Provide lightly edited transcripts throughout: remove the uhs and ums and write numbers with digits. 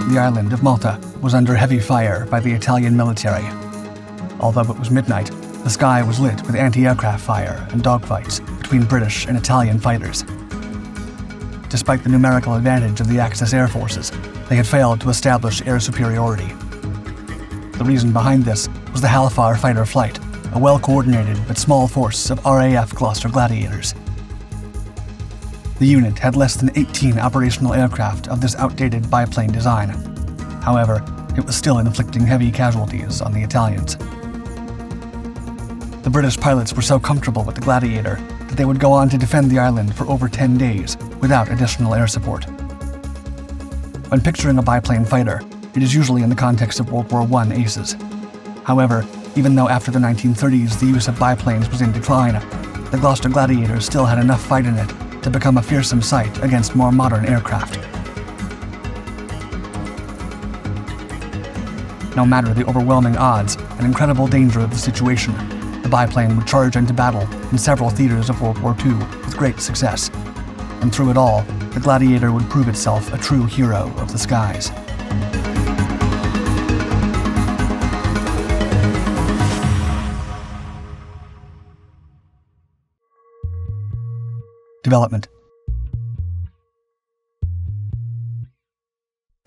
the island of Malta was under heavy fire by the Italian military. Although it was midnight, the sky was lit with anti-aircraft fire and dogfights between British and Italian fighters. Despite the numerical advantage of the Axis air forces, they had failed to establish air superiority. The reason behind this was the Hal Far Fighter Flight, a well-coordinated but small force of RAF Gloster Gladiators. The unit had less than 18 operational aircraft of this outdated biplane design. However, it was still inflicting heavy casualties on the Italians. The British pilots were so comfortable with the Gladiator that they would go on to defend the island for over 10 days without additional air support. When picturing a biplane fighter, it is usually in the context of World War I aces. However, even though after the 1930s the use of biplanes was in decline, the Gloster Gladiator still had enough fight in it to become a fearsome sight against more modern aircraft. No matter the overwhelming odds and incredible danger of the situation, the biplane would charge into battle in several theaters of World War II with great success. And through it all, the Gladiator would prove itself a true hero of the skies. Development.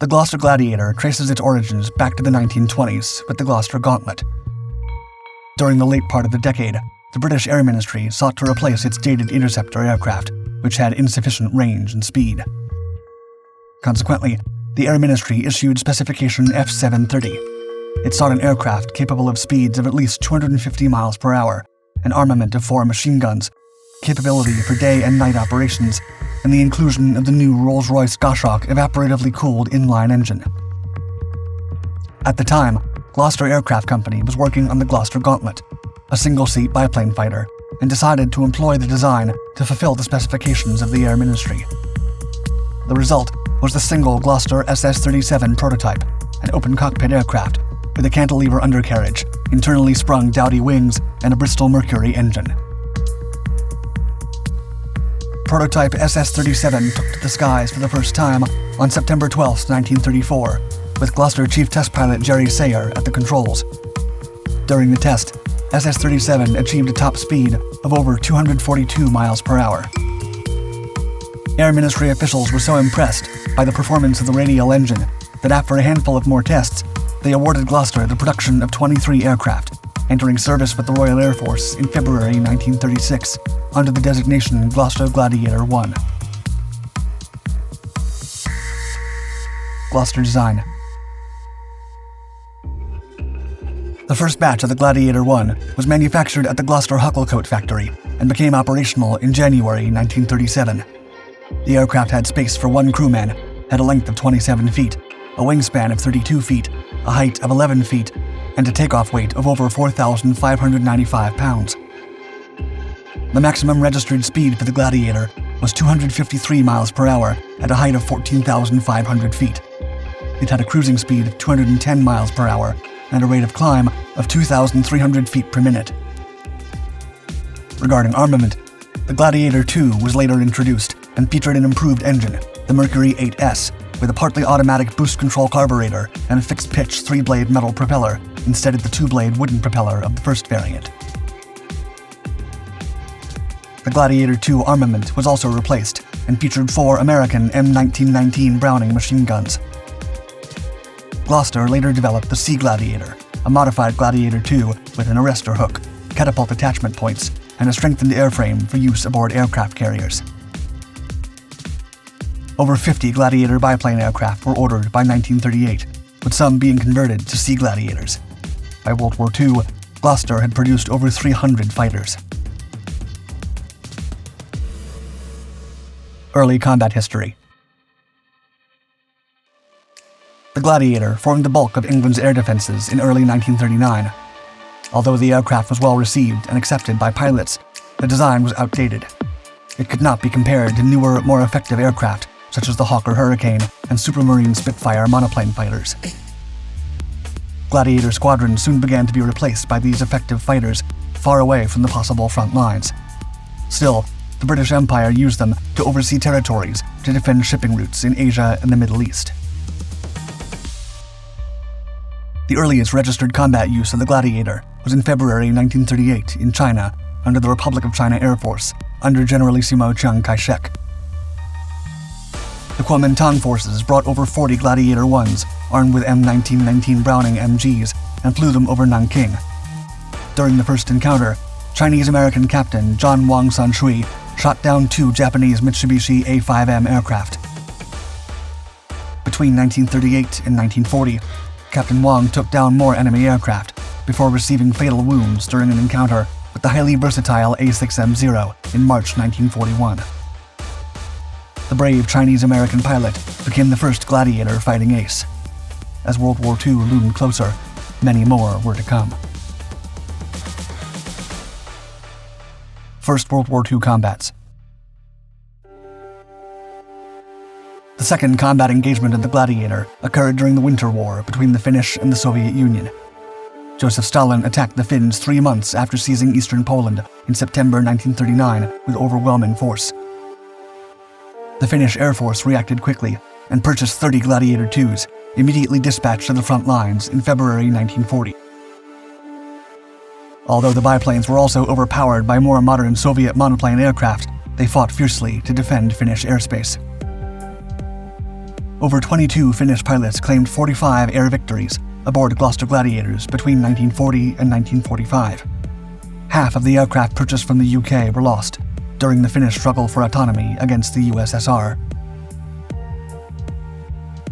The Gloster Gladiator traces its origins back to the 1920s with the Gloster Gauntlet. During the late part of the decade, the British Air Ministry sought to replace its dated interceptor aircraft, which had insufficient range and speed. Consequently, the Air Ministry issued Specification F730. It sought an aircraft capable of speeds of at least 250 miles per hour, an armament of 4 machine guns, capability for day and night operations, and the inclusion of the new Rolls-Royce Goshawk evaporatively cooled inline engine. At the time, Gloster Aircraft Company was working on the Gloster Gauntlet, a single-seat biplane fighter, and decided to employ the design to fulfill the specifications of the Air Ministry. The result was the single Gloster SS-37 prototype, an open cockpit aircraft with a cantilever undercarriage, internally sprung Dowty wings, and a Bristol Mercury engine. Prototype SS-37 took to the skies for the first time on September 12, 1934, with Gloster Chief Test Pilot Jerry Sayer at the controls. During the test, SS-37 achieved a top speed of over 242 miles per hour. Air Ministry officials were so impressed by the performance of the radial engine that after a handful of more tests, they awarded Gloster the production of 23 aircraft, entering service with the Royal Air Force in February 1936 under the designation Gloster Gladiator 1. Gloster design. The first batch of the Gladiator 1 was manufactured at the Gloster Hucklecoat factory and became operational in January 1937. The aircraft had space for 1 crewman, had a length of 27 feet, a wingspan of 32 feet, a height of 11 feet, and a takeoff weight of over 4,595 pounds. The maximum registered speed for the Gladiator was 253 miles per hour at a height of 14,500 feet. It had a cruising speed of 210 miles per hour and a rate of climb of 2,300 feet per minute. Regarding armament, the Gladiator 2 was later introduced and featured an improved engine, the Mercury 8S, with a partly automatic boost control carburetor and a fixed-pitch 3-blade metal propeller instead of the 2-blade wooden propeller of the first variant. The Gladiator 2 armament was also replaced and featured 4 American M1919 Browning machine guns. Gloster later developed the Sea Gladiator, a modified Gladiator 2 with an arrestor hook, catapult attachment points, and a strengthened airframe for use aboard aircraft carriers. Over 50 Gladiator biplane aircraft were ordered by 1938, with some being converted to Sea Gladiators. By World War II, Gloster had produced over 300 fighters. Early combat history. The Gladiator formed the bulk of England's air defenses in early 1939. Although the aircraft was well received and accepted by pilots, the design was outdated. It could not be compared to newer, more effective aircraft such as the Hawker Hurricane and Supermarine Spitfire monoplane fighters. Gladiator squadrons soon began to be replaced by these effective fighters far away from the possible front lines. Still, the British Empire used them to oversee territories to defend shipping routes in Asia and the Middle East. The earliest registered combat use of the Gladiator was in February 1938 in China under the Republic of China Air Force under Generalissimo Chiang Kai-shek. The Kuomintang forces brought over 40 Gladiator 1s armed with M1919 Browning MGs and flew them over Nanking. During the first encounter, Chinese-American Captain John Wang San-shui shot down 2 Japanese Mitsubishi A-5M aircraft. Between 1938 and 1940, Captain Wang took down more enemy aircraft before receiving fatal wounds during an encounter with the highly versatile A-6M0 in March 1941. The brave Chinese-American pilot became the first Gladiator fighting ace. As World War II loomed closer, many more were to come. First World War II combats. The second combat engagement of the Gladiator occurred during the Winter War between the Finnish and the Soviet Union. Joseph Stalin attacked the Finns 3 months after seizing eastern Poland in September 1939 with overwhelming force. The Finnish Air Force reacted quickly and purchased 30 Gladiator IIs, immediately dispatched to the front lines in February 1940. Although the biplanes were also overpowered by more modern Soviet monoplane aircraft, they fought fiercely to defend Finnish airspace. Over 22 Finnish pilots claimed 45 air victories aboard Gloster Gladiators between 1940 and 1945. Half of the aircraft purchased from the UK were lost during the Finnish struggle for autonomy against the USSR.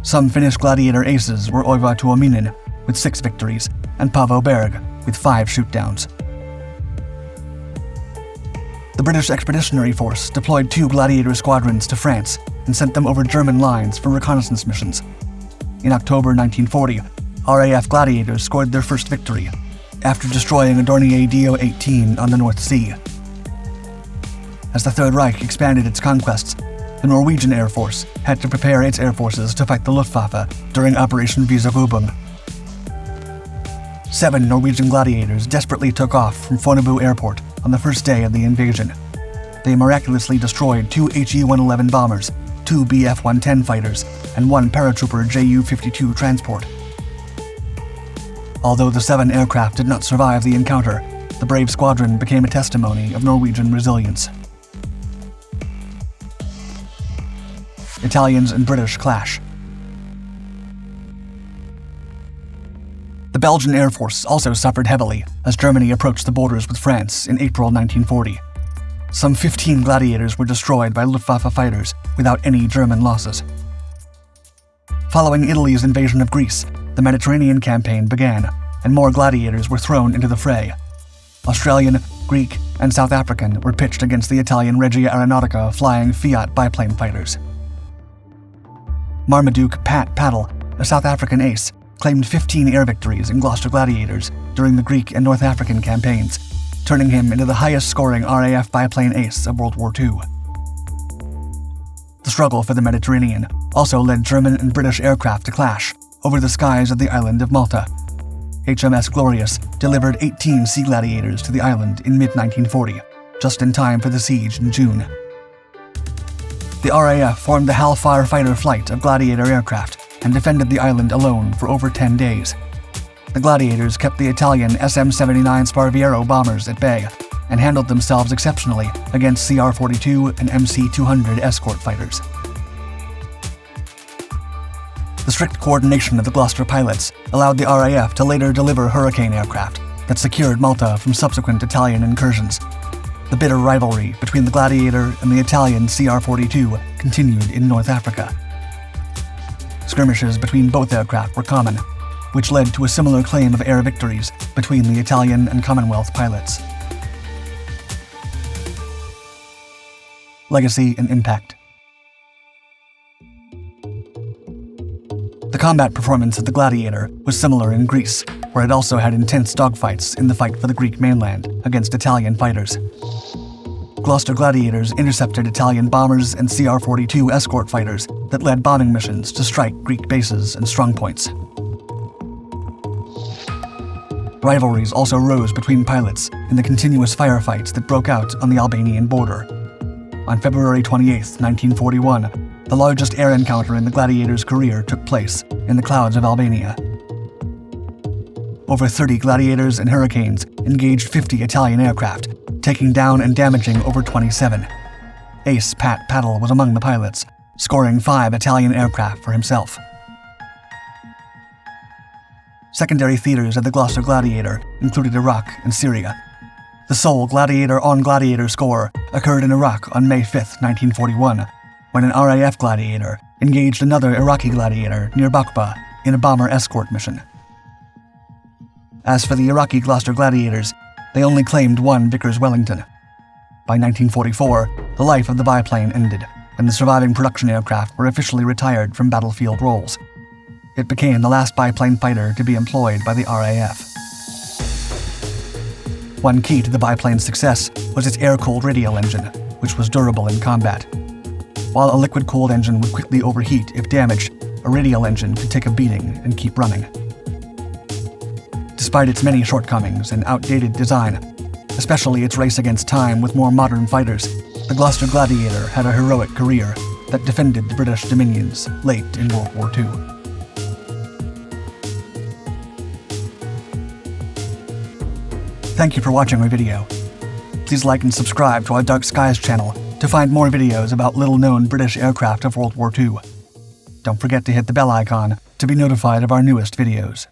Some Finnish Gladiator aces were Oiva Tuominen with 6 victories and Paavo Berg with 5 shootdowns. The British Expeditionary Force deployed 2 Gladiator squadrons to France and sent them over German lines for reconnaissance missions. In October 1940, RAF Gladiators scored their first victory after destroying a Dornier Do-18 on the North Sea. As the Third Reich expanded its conquests, the Norwegian Air Force had to prepare its air forces to fight the Luftwaffe during Operation Weserübung. 7 Norwegian Gladiators desperately took off from Fornebu Airport on the first day of the invasion. They miraculously destroyed 2 HE-111 bombers, 2 Bf-110 fighters, and 1 paratrooper Ju-52 transport. Although the 7 aircraft did not survive the encounter, the brave squadron became a testimony of Norwegian resilience. Italians and British clash. The Belgian Air Force also suffered heavily as Germany approached the borders with France in April 1940. Some 15 Gladiators were destroyed by Luftwaffe fighters without any German losses. Following Italy's invasion of Greece, the Mediterranean campaign began, and more Gladiators were thrown into the fray. Australian, Greek, and South African were pitched against the Italian Regia Aeronautica flying Fiat biplane fighters. Marmaduke Pat Paddle, a South African ace, claimed 15 air victories in Gloster Gladiators during the Greek and North African campaigns, turning him into the highest-scoring RAF biplane ace of World War II. The struggle for the Mediterranean also led German and British aircraft to clash over the skies of the island of Malta. HMS Glorious delivered 18 Sea Gladiators to the island in mid-1940, just in time for the siege in June. The RAF formed the Hal Far Fighter Flight of Gladiator aircraft and defended the island alone for over 10 days. The Gladiators kept the Italian SM-79 Sparviero bombers at bay and handled themselves exceptionally against CR-42 and MC-200 escort fighters. The strict coordination of the Gloster pilots allowed the RAF to later deliver Hurricane aircraft that secured Malta from subsequent Italian incursions. The bitter rivalry between the Gladiator and the Italian CR-42 continued in North Africa. Skirmishes between both aircraft were common, which led to a similar claim of air victories between the Italian and Commonwealth pilots. Legacy and impact. The combat performance of the Gladiator was similar in Greece, where it also had intense dogfights in the fight for the Greek mainland against Italian fighters. Gloster Gladiators intercepted Italian bombers and CR-42 escort fighters that led bombing missions to strike Greek bases and strongpoints. Rivalries also rose between pilots in the continuous firefights that broke out on the Albanian border. On February 28, 1941, the largest air encounter in the Gladiator's career took place in the clouds of Albania. over 30 Gladiators and Hurricanes engaged 50 Italian aircraft, taking down and damaging over 27. Ace Pat Paddle was among the pilots, scoring 5 Italian aircraft for himself. Secondary theaters of the Gloster Gladiator included Iraq and Syria. The sole Gladiator-on-Gladiator score occurred in Iraq on May 5, 1941, when an RAF Gladiator engaged another Iraqi Gladiator near Bakba in a bomber escort mission. As for the Iraqi Gloster Gladiators, they only claimed one Vickers Wellington. By 1944, the life of the biplane ended, and the surviving production aircraft were officially retired from battlefield roles. It became the last biplane fighter to be employed by the RAF. One key to the biplane's success was its air-cooled radial engine, which was durable in combat. While a liquid-cooled engine would quickly overheat if damaged, a radial engine could take a beating and keep running. Despite its many shortcomings and outdated design, especially its race against time with more modern fighters, the Gloster Gladiator had a heroic career that defended the British dominions late in World War II. Thank you for watching our video. Please like and subscribe to our Dark Skies channel to find more videos about little-known British aircraft of World War II. Don't forget to hit the bell icon to be notified of our newest videos.